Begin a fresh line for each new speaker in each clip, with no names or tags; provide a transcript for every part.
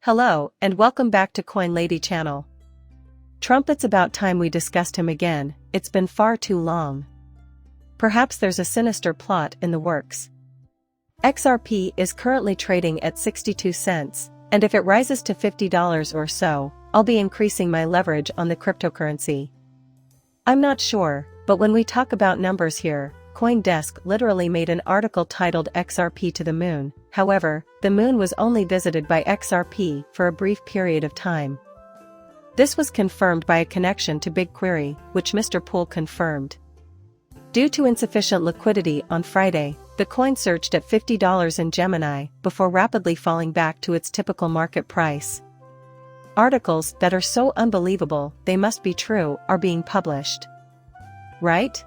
Hello, and welcome back to Coin Lady channel. Trump, it's about time we discussed him again, it's been far too long. Perhaps there's a sinister plot in the works. XRP is currently trading at 62 cents, and if it rises to $50 or so, I'll be increasing my leverage on the cryptocurrency. I'm not sure, but when we talk about numbers here, CoinDesk literally made an article titled XRP to the moon. However, the moon was only visited by XRP for a brief period of time. This was confirmed by a connection to BigQuery, which Mr. Poole confirmed. Due to insufficient liquidity on Friday, the coin surged at $50 in Gemini before rapidly falling back to its typical market price. Articles that are so unbelievable they must be true are being published. Right?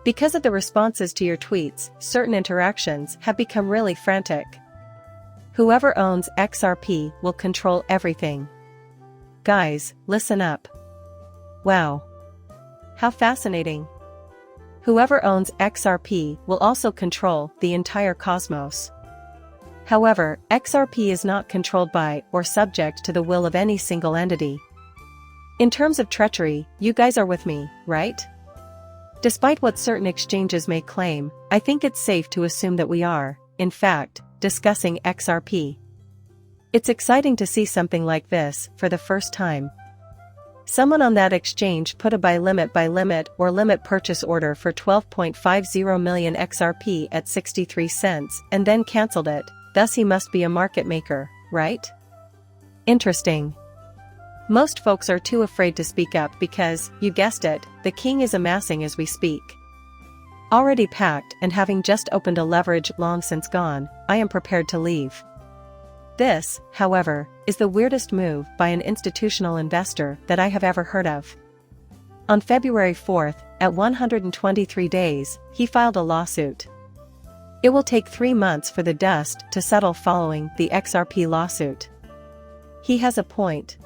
Because of the responses to your tweets, certain interactions have become really frantic. Whoever owns XRP will control everything. Guys, listen up. Wow. How fascinating. Whoever owns XRP will also control the entire cosmos. However, XRP is not controlled by or subject to the will of any single entity. In terms of treachery, you guys are with me, right? Despite what certain exchanges may claim, I think it's safe to assume that we are, in fact, discussing XRP. It's exciting to see something like this for the first time. Someone on that exchange put a buy limit or limit purchase order for 12.50 million XRP at 63 cents and then cancelled it, thus he must be a market maker, right? Interesting. Most folks are too afraid to speak up because, you guessed it, the king is amassing as we speak. Already packed and having just opened a leverage long since gone, I am prepared to leave. This, however, is the weirdest move by an institutional investor that I have ever heard of. On February 4th, at 123 days, he filed a lawsuit. It will take 3 months for the dust to settle following the XRP lawsuit. He has a point.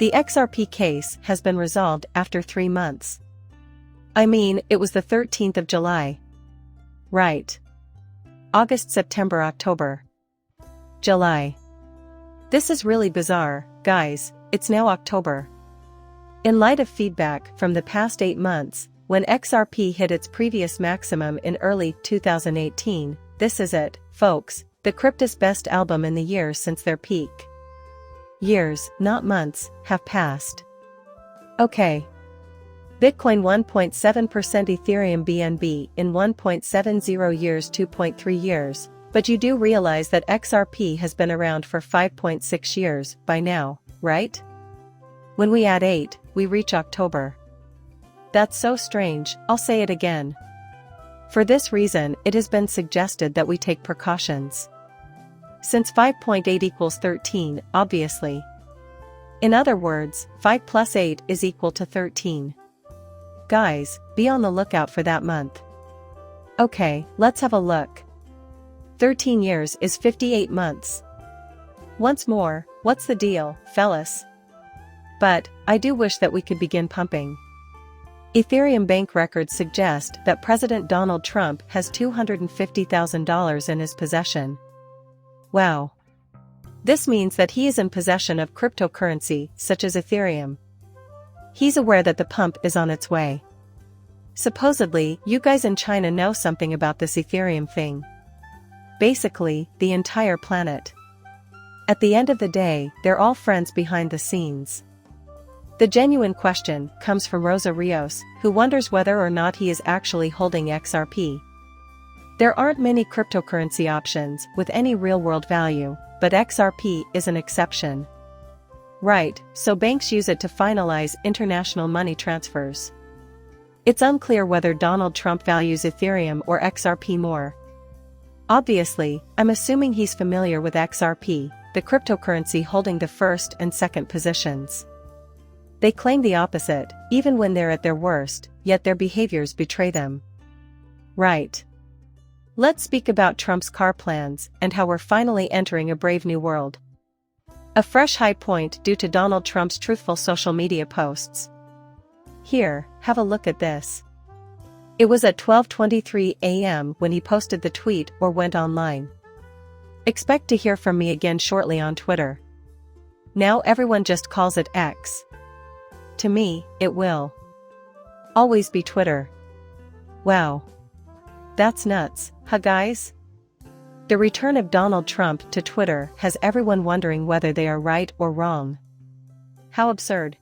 The XRP case has been resolved after 3 months. I mean, it was the 13th of July. Right. August, September, October. July. This is really bizarre, guys, it's now October. In light of feedback from the past 8 months, when XRP hit its previous maximum in early 2018, this is it, folks, the crypto's best album in the years since their peak. Years, not months, have passed. Okay. Bitcoin 1.7%, Ethereum BNB in 1.70 years, 2.3 years, but you do realize that XRP has been around for 5.6 years by now, right? When we add 8, we reach October. That's so strange, I'll say it again. For this reason, it has been suggested that we take precautions. Since 5.8 equals 13, obviously. In other words, 5 plus 8 is equal to 13. Guys, be on the lookout for that month. Okay, let's have a look. 13 years is 58 months. Once more, what's the deal, fellas? But, I do wish that we could begin pumping. Ethereum bank records suggest that President Donald Trump has $250,000 in his possession. Wow. This means that he is in possession of cryptocurrency, such as Ethereum. He's aware that the pump is on its way. Supposedly, you guys in China know something about this Ethereum thing. Basically, the entire planet. At the end of the day, they're all friends behind the scenes. The genuine question comes from Rosa Rios, who wonders whether or not he is actually holding XRP. There aren't many cryptocurrency options with any real-world value, but XRP is an exception. Right, so banks use it to finalize international money transfers. It's unclear whether Donald Trump values Ethereum or XRP more. Obviously, I'm assuming he's familiar with XRP, the cryptocurrency holding the first and second positions. They claim the opposite, even when they're at their worst, yet their behaviors betray them. Right. Let's speak about Trump's car plans and how we're finally entering a brave new world. A fresh high point due to Donald Trump's truthful social media posts. Here, have a look at this. It was at 12:23 a.m. when he posted the tweet or went online. Expect to hear from me again shortly on Twitter. Now everyone just calls it X. To me, it will always be Twitter. Wow. That's nuts, huh guys? The return of Donald Trump to Twitter has everyone wondering whether they are right or wrong. How absurd.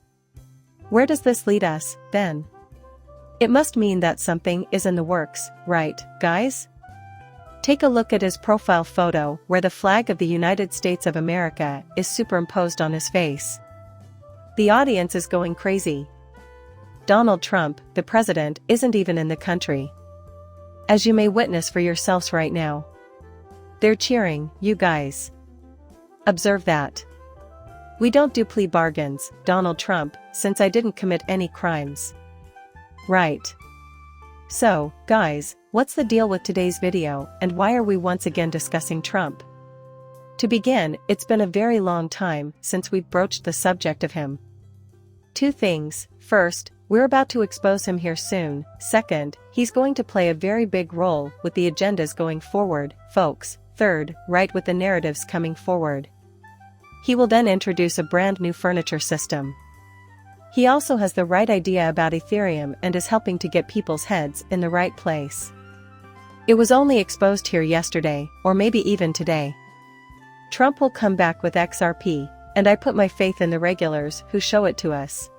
Where does this lead us, then? It must mean that something is in the works, right, guys? Take a look at his profile photo where the flag of the United States of America is superimposed on his face. The audience is going crazy. Donald Trump, the president, isn't even in the country. As you may witness for yourselves right now. They're cheering, you guys. Observe that. We don't do plea bargains, Donald Trump, since I didn't commit any crimes. Right. So, guys, what's the deal with today's video, and why are we once again discussing Trump? To begin, it's been a very long time since we've broached the subject of him. Two things: first, we're about to expose him here soon. Second, he's going to play a very big role with the agendas going forward, folks. Third, right with the narratives coming forward. He will then introduce a brand new furniture system. He also has the right idea about Ethereum and is helping to get people's heads in the right place. It was only exposed here yesterday, or maybe even today. Trump will come back with XRP, and I put my faith in the regulars who show it to us.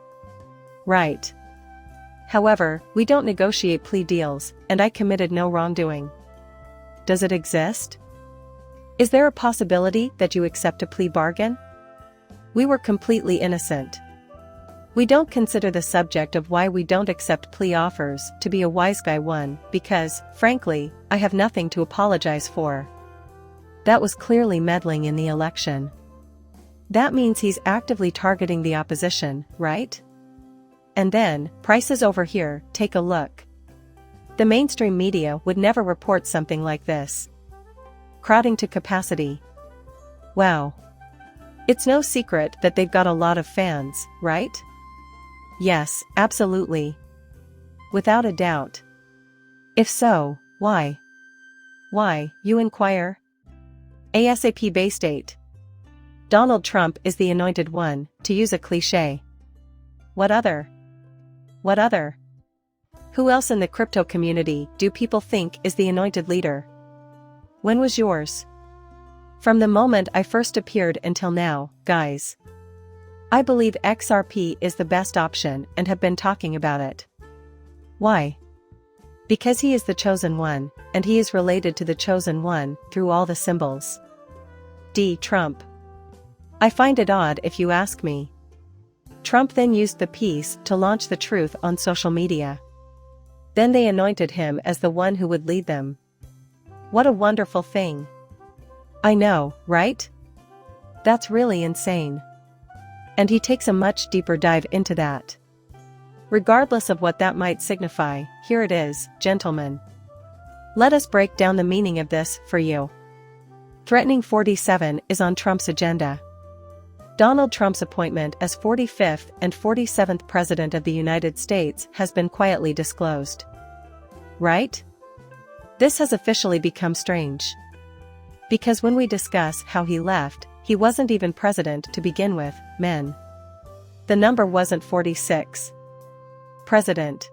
Right. However, we don't negotiate plea deals, and I committed no wrongdoing. Does it exist? Is there a possibility that you accept a plea bargain? We were completely innocent. We don't consider the subject of why we don't accept plea offers to be a wise guy one, because, frankly, I have nothing to apologize for. That was clearly meddling in the election. That means he's actively targeting the opposition, right? And then, prices over here, take a look. The mainstream media would never report something like this. Crowding to capacity. Wow. It's no secret that they've got a lot of fans, right? Yes, absolutely. Without a doubt. If so, why? Why, you inquire? ASAP Bay State. Donald Trump is the anointed one, to use a cliché. What other? What other? Who else in the crypto community do people think is the anointed leader? When was yours? From the moment I first appeared until now, guys. I believe XRP is the best option and have been talking about it. Why? Because he is the chosen one, and he is related to the chosen one through all the symbols. D. Trump. I find it odd if you ask me. Trump then used the piece to launch the truth on social media. Then they anointed him as the one who would lead them. What a wonderful thing. I know, right? That's really insane. And he takes a much deeper dive into that. Regardless of what that might signify, here it is, gentlemen. Let us break down the meaning of this for you. Threatening 47 is on Trump's agenda. Donald Trump's appointment as 45th and 47th President of the United States has been quietly disclosed. Right? This has officially become strange. Because when we discuss how he left, he wasn't even president to begin with, men. The number wasn't 46. President.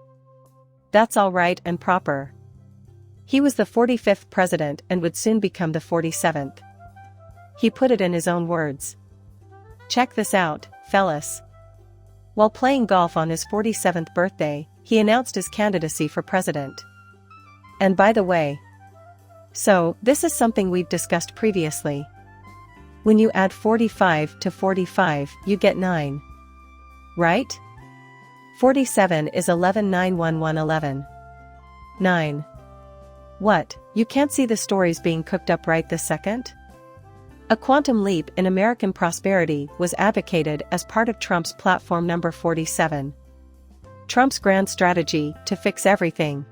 That's all right and proper. He was the 45th president and would soon become the 47th. He put it in his own words. Check this out, fellas. While playing golf on his 47th birthday, he announced his candidacy for president. And by the way, so this is something we've discussed previously. When you add 45 to 45, you get 9. Right? 47 is 11 9 1 1 11. 9. What, you can't see the stories being cooked up right this second? A quantum leap in American prosperity was advocated as part of Trump's platform number 47. Trump's grand strategy to fix everything.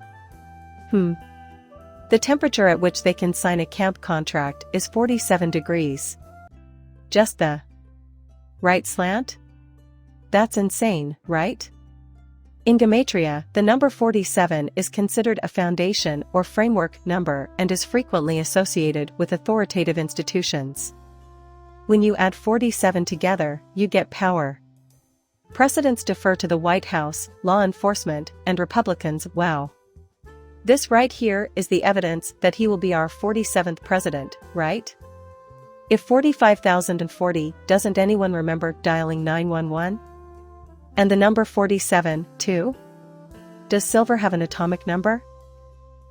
The temperature at which they can sign a camp contract is 47 degrees. Just the right slant? That's insane, right? In gematria, the number 47 is considered a foundation or framework number and is frequently associated with authoritative institutions. When you add 47 together, you get power. Precedents defer to the White House, law enforcement, and Republicans. Wow. This right here is the evidence that he will be our 47th president, right? If 45,040, doesn't anyone remember dialing 911? And the number 47, too? Does silver have an atomic number?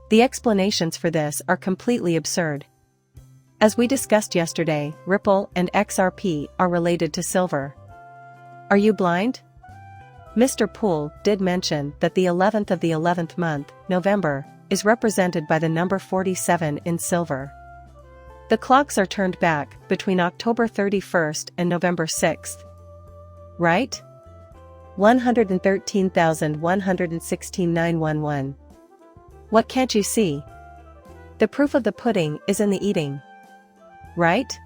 The explanations for this are completely absurd. As we discussed yesterday, Ripple and XRP are related to silver. Are you blind? Mr. Poole did mention that the 11th of the 11th month, November, is represented by the number 47 in silver. The clocks are turned back between October 31st and November 6th. Right? 113,116,911. What can't you see? The proof of the pudding is in the eating. Right?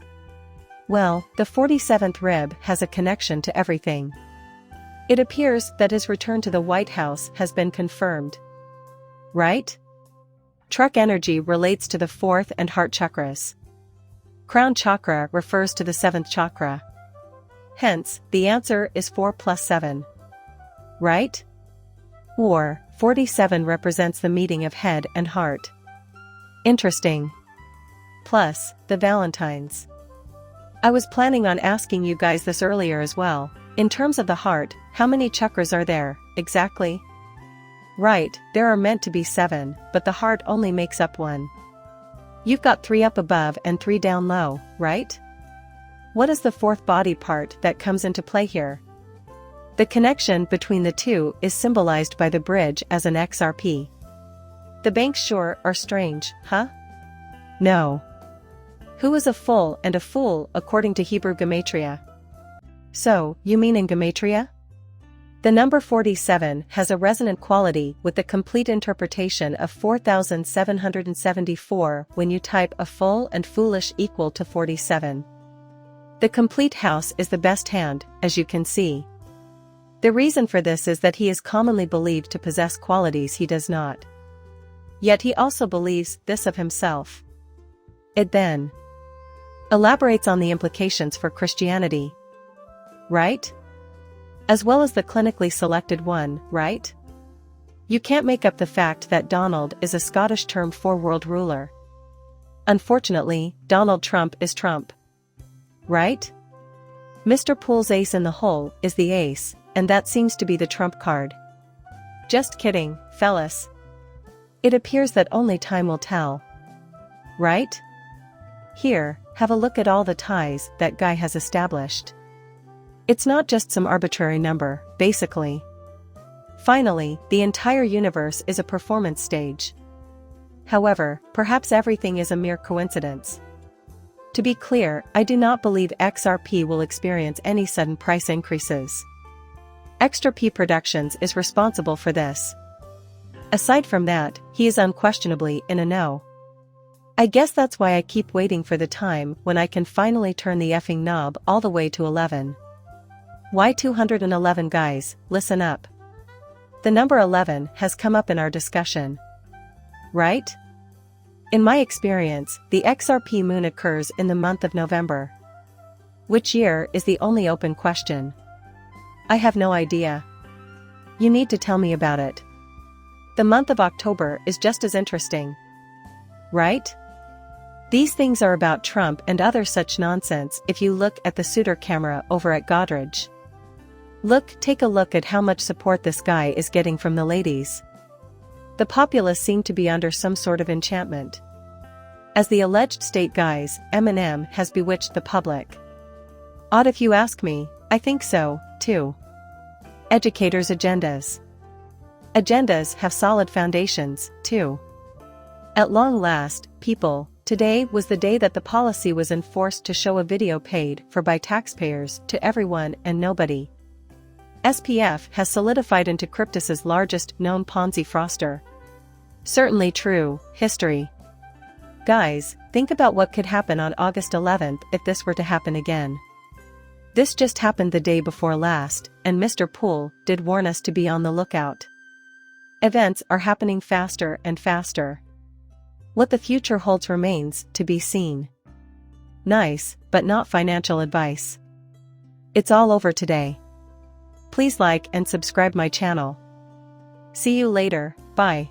Well, the 47th rib has a connection to everything. It appears that his return to the White House has been confirmed. Right? Truck energy relates to the 4th and heart chakras. Crown chakra refers to the 7th chakra. Hence, the answer is 4 plus 7. Right? Or, 47 represents the meeting of head and heart. Interesting. Plus, the Valentines. I was planning on asking you guys this earlier as well. In terms of the heart, how many chakras are there, exactly? Right, there are meant to be 7, but the heart only makes up 1. You've got 3 up above and 3 down low, right? What is the 4th body part that comes into play here? The connection between the two is symbolized by the bridge as an XRP. The banks sure are strange, huh? No. Who is a fool and a fool according to Hebrew gematria? So, you mean in gematria? The number 47 has a resonant quality with the complete interpretation of 4,774 when you type a full and foolish equal to 47. The complete house is the best hand, as you can see. The reason for this is that he is commonly believed to possess qualities he does not. Yet he also believes this of himself. It then elaborates on the implications for Christianity. Right? As well as the clinically selected one, right? You can't make up the fact that Donald is a Scottish term for world ruler. Unfortunately, Donald Trump is Trump. Right? Mr. Poole's ace in the hole is the ace, and that seems to be the trump card. Just kidding, fellas. It appears that only time will tell. Right? Here, have a look at all the ties that guy has established. It's not just some arbitrary number, basically. Finally, the entire universe is a performance stage. However, perhaps everything is a mere coincidence. To be clear, I do not believe XRP will experience any sudden price increases. Extra P Productions is responsible for this. Aside from that, he is unquestionably in a no. I guess that's why I keep waiting for the time when I can finally turn the effing knob all the way to 11. Why 211 guys, listen up. The number 11 has come up in our discussion. Right? In my experience, the XRP moon occurs in the month of November. Which year is the only open question. I have no idea. You need to tell me about it. The month of October is just as interesting. Right? These things are about Trump and other such nonsense if you look at the suitor camera over at Godrej. Take a look at how much support this guy is getting from the ladies. The populace seem to be under some sort of enchantment. As the alleged state guys, Eminem has bewitched the public. Odd if you ask me, I think so, too. Educators' agendas. Agendas have solid foundations, too. At long last, people, today was the day that the policy was enforced to show a video paid for by taxpayers to everyone and nobody. SPF has solidified into Cryptus's largest known Ponzi fraudster. Certainly true, history. Guys, think about what could happen on August 11th if this were to happen again. This just happened the day before last, and Mr. Poole did warn us to be on the lookout. Events are happening faster and faster. What the future holds remains to be seen. Nice, but not financial advice. It's all over today. Please like and subscribe my channel. See you later, bye.